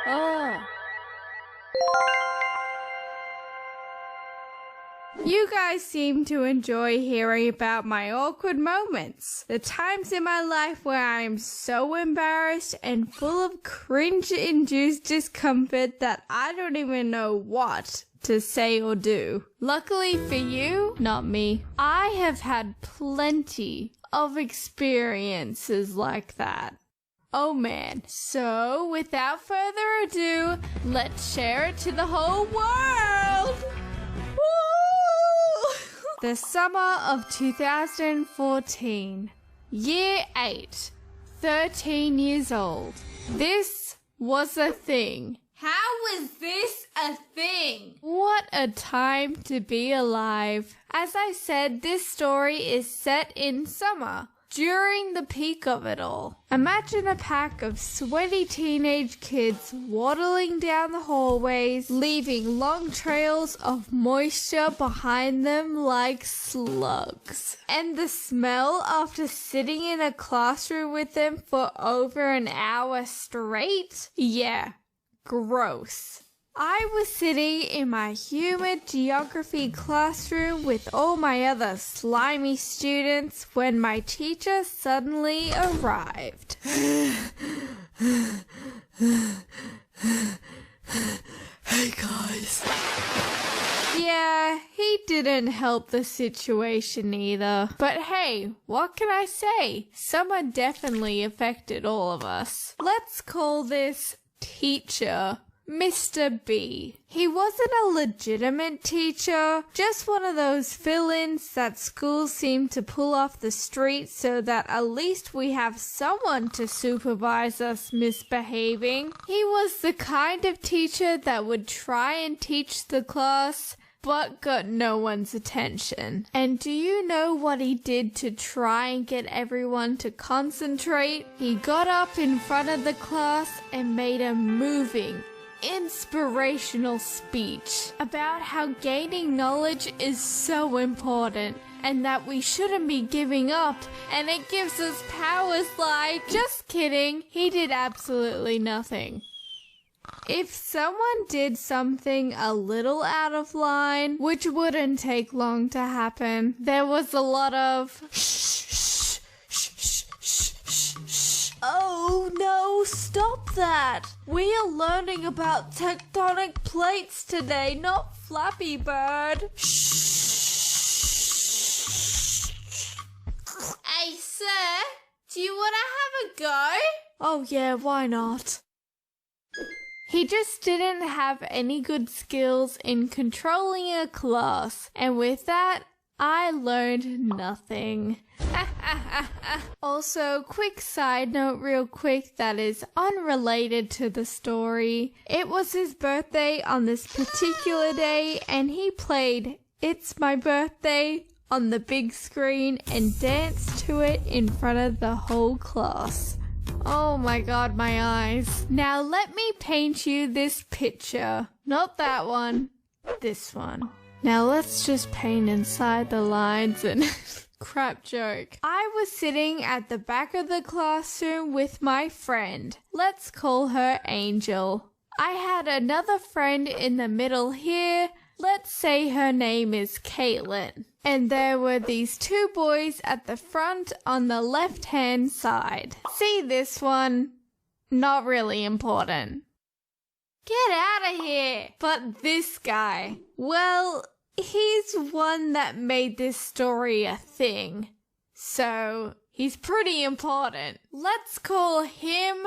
Oh. You guys seem to enjoy hearing about my awkward moments. The times in my life where I am so embarrassed and full of cringe-induced discomfort that I don't even know what to say or do. Luckily for you, not me, I have had plenty of experiences like that. Oh man. So, without further ado, let's share it to the whole world! Woo! The summer of 2014. Year 8. 13 years old. This was a thing. How was this a thing? What a time to be alive. As I said, this story is set in summer, during the peak of it all. Imagine a pack of sweaty teenage kids waddling down the hallways, leaving long trails of moisture behind them like slugs. And the smell after sitting in a classroom with them for over an hour straight? Yeah. Gross. I was sitting in my humid geography classroom with all my other slimy students when my teacher suddenly arrived. Hey guys. Yeah, he didn't help the situation either. But hey, what can I say? Summer definitely affected all of us. Let's call this teacher Mr. B. He wasn't a legitimate teacher, just one of those fill-ins that schools seem to pull off the street so that at least we have someone to supervise us misbehaving. He was the kind of teacher that would try and teach the class, but got no one's attention. And do you know what he did to try and get everyone to concentrate? He got up in front of the class and made a moving, inspirational speech about how gaining knowledge is so important and that we shouldn't be giving up and it gives us powers like... Just kidding, he did absolutely nothing. If someone did something a little out of line, which wouldn't take long to happen, there was a lot of shh, shh, shh, shh, shh, shh. Oh no, stop that! We are learning about tectonic plates today, not Flappy Bird. Shh. Hey sir, do you want to have a go? Oh yeah, why not? He just didn't have any good skills in controlling a class, and with that, I learned nothing. Also, quick side note real quick that is unrelated to the story. It was his birthday on this particular day, and he played It's My Birthday on the big screen and danced to it in front of the whole class. Oh my god, my eyes. Now let me paint you this picture. Not that one. This one. Now let's just paint inside the lines and... Crap joke. I was sitting at the back of the classroom with my friend. Let's call her Angel. I had another friend in the middle here. Let's say her name is Caitlin. And there were these two boys at the front on the left-hand side. See this one? Not really important. Get out of here! But this guy, well, he's one that made this story a thing. So, he's pretty important. Let's call him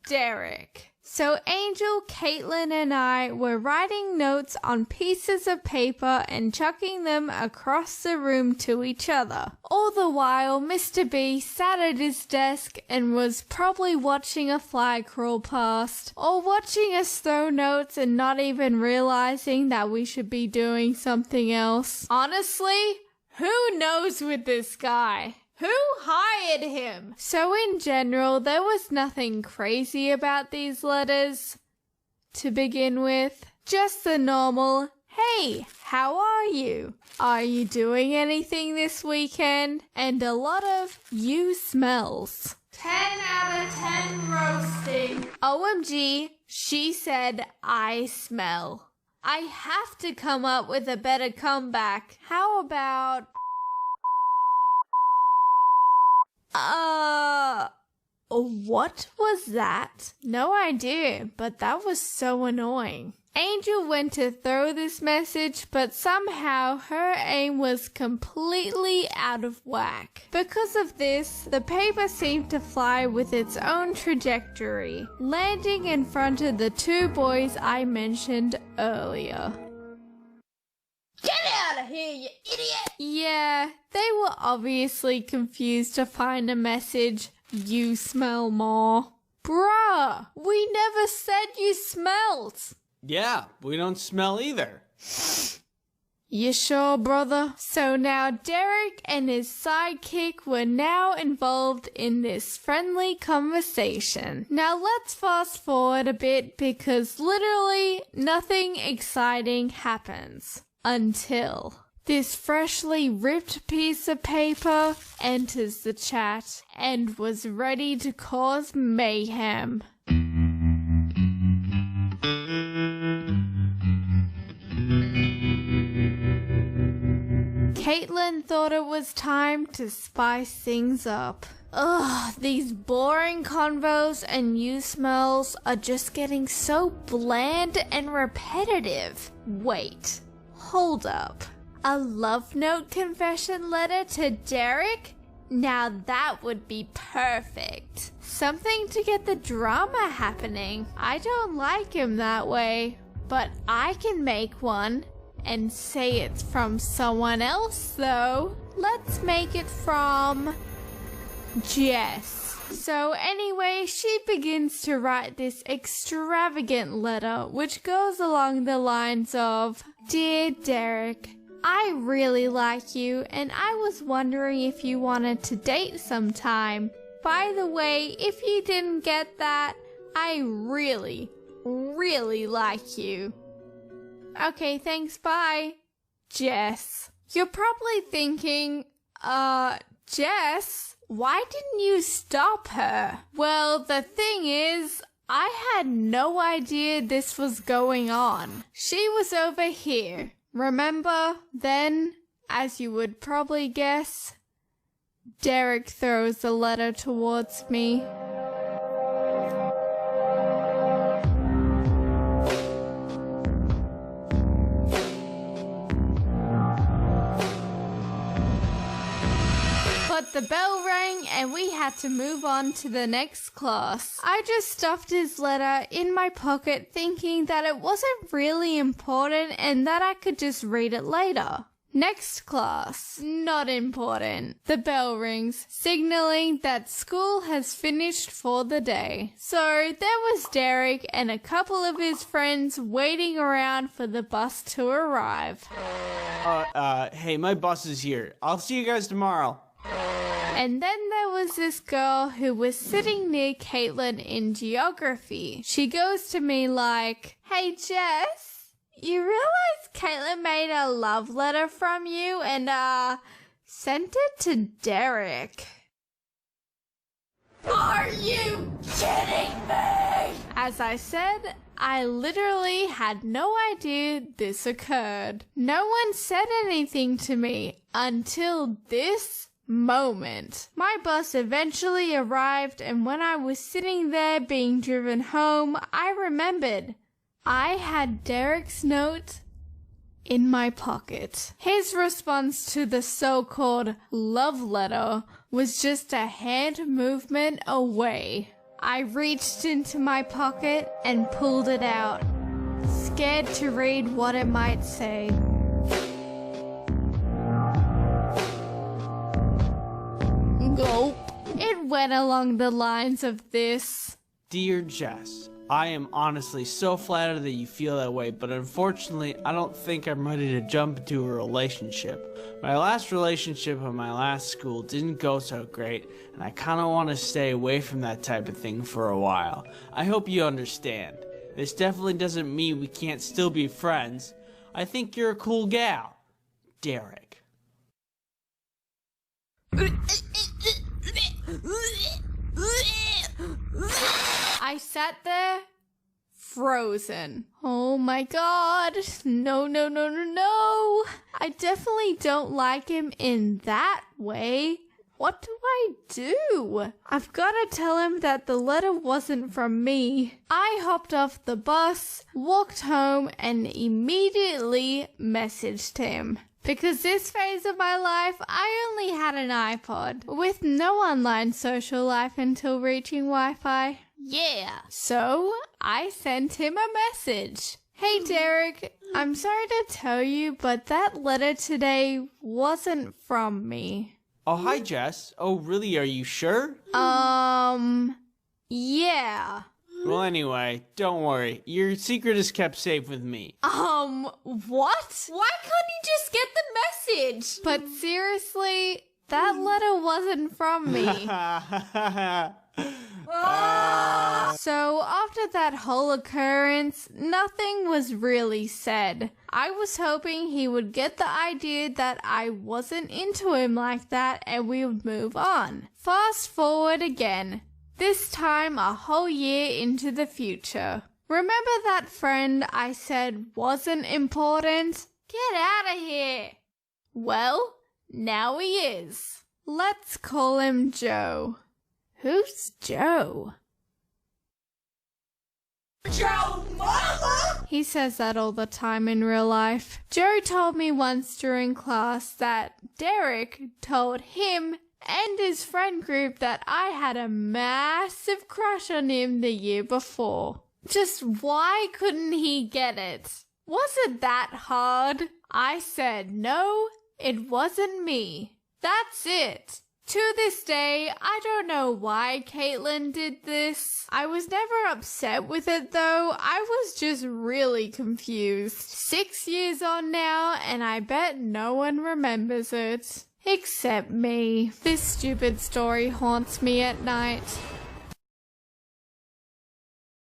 Derek. So Angel, Caitlin, and I were writing notes on pieces of paper and chucking them across the room to each other. All the while, Mr. B sat at his desk and was probably watching a fly crawl past, or watching us throw notes and not even realizing that we should be doing something else. Honestly, who knows with this guy? Who hired him? So in general, there was nothing crazy about these letters to begin with. Just the normal, hey, how are you? Are you doing anything this weekend? And a lot of you smells. 10 out of 10 roasting. OMG, she said I smell. I have to come up with a better comeback. How about... What was that? No idea, but that was so annoying. Angel went to throw this message, but somehow her aim was completely out of whack. Because of this, the paper seemed to fly with its own trajectory, landing in front of the two boys I mentioned earlier. Get out of here, you idiot! Yeah, they were obviously confused to find a message, "You smell more." Bruh, we never said you smelt. Yeah, we don't smell either. You sure, brother? So now Derek and his sidekick were now involved in this friendly conversation. Now let's fast forward a bit because literally nothing exciting happens until this freshly ripped piece of paper enters the chat and was ready to cause mayhem. Caitlin thought it was time to spice things up. Ugh, these boring convos and you smells are just getting so bland and repetitive. Wait, hold up. A love note confession letter to Derek? Now that would be perfect. Something to get the drama happening. I don't like him that way, but I can make one. And say it's from someone else, though. Let's make it from Jess. So anyway, she begins to write this extravagant letter, which goes along the lines of, "Dear Derek, I really like you, and I was wondering if you wanted to date sometime. By the way, if you didn't get that, I really, really like you. Okay, thanks, bye." Jess. You're probably thinking, Jess, why didn't you stop her? Well, the thing is, I had no idea this was going on. She was over here, remember? Then, as you would probably guess, Derek throws the letter towards me. But the bell rang and we had to move on to the next class. I just stuffed his letter in my pocket thinking that it wasn't really important and that I could just read it later. Next class. Not important. The bell rings, signaling that school has finished for the day. So there was Derek and a couple of his friends waiting around for the bus to arrive. Hey, my bus is here. I'll see you guys tomorrow. And then there was this girl who was sitting near Caitlin in geography. She goes to me like, "Hey Jess, you realize Caitlin made a love letter from you and sent it to Derek." Are you kidding me? As I said, I literally had no idea this occurred. No one said anything to me until this moment. My bus eventually arrived, and when I was sitting there being driven home, I remembered I had Derek's note in my pocket. His response to the so-called love letter was just a hand movement away. I reached into my pocket and pulled it out, scared to read what it might say. Gulp. It went along the lines of this. Dear Jess, I am honestly so flattered that you feel that way, but unfortunately, I don't think I'm ready to jump into a relationship. My last relationship at my last school didn't go so great, and I kind of want to stay away from that type of thing for a while. I hope you understand. This definitely doesn't mean we can't still be friends. I think you're a cool gal. Derek. I sat there, frozen. Oh my god. No. I definitely don't like him in that way. What do I do? I've got to tell him that the letter wasn't from me. I hopped off the bus, walked home, and immediately messaged him. Because this phase of my life, I only had an iPod, with no online social life until reaching Wi-Fi. Yeah. So, I sent him a message. Hey Derek, I'm sorry to tell you, but that letter today wasn't from me. Oh, hi, Jess. Oh, really? Are you sure? Yeah. Well, anyway, don't worry. Your secret is kept safe with me. What? Why can't you just get the message? But seriously, that letter wasn't from me. So after that whole occurrence, nothing was really said. I was hoping he would get the idea that I wasn't into him like that and we would move on. Fast forward again. This time a whole year into the future. Remember that friend I said wasn't important? Get out of here. Well, now he is. Let's call him Joe. Who's Joe? Joe Mama! He says that all the time in real life. Joe told me once during class that Derek told him and his friend group that I had a massive crush on him the year before. Just why couldn't he get it? Was it that hard? I said no, it wasn't me. That's it. To this day, I don't know why Caitlin did this. I was never upset with it though, I was just really confused. 6 years on now, and I bet no one remembers it. Except me. This stupid story haunts me at night.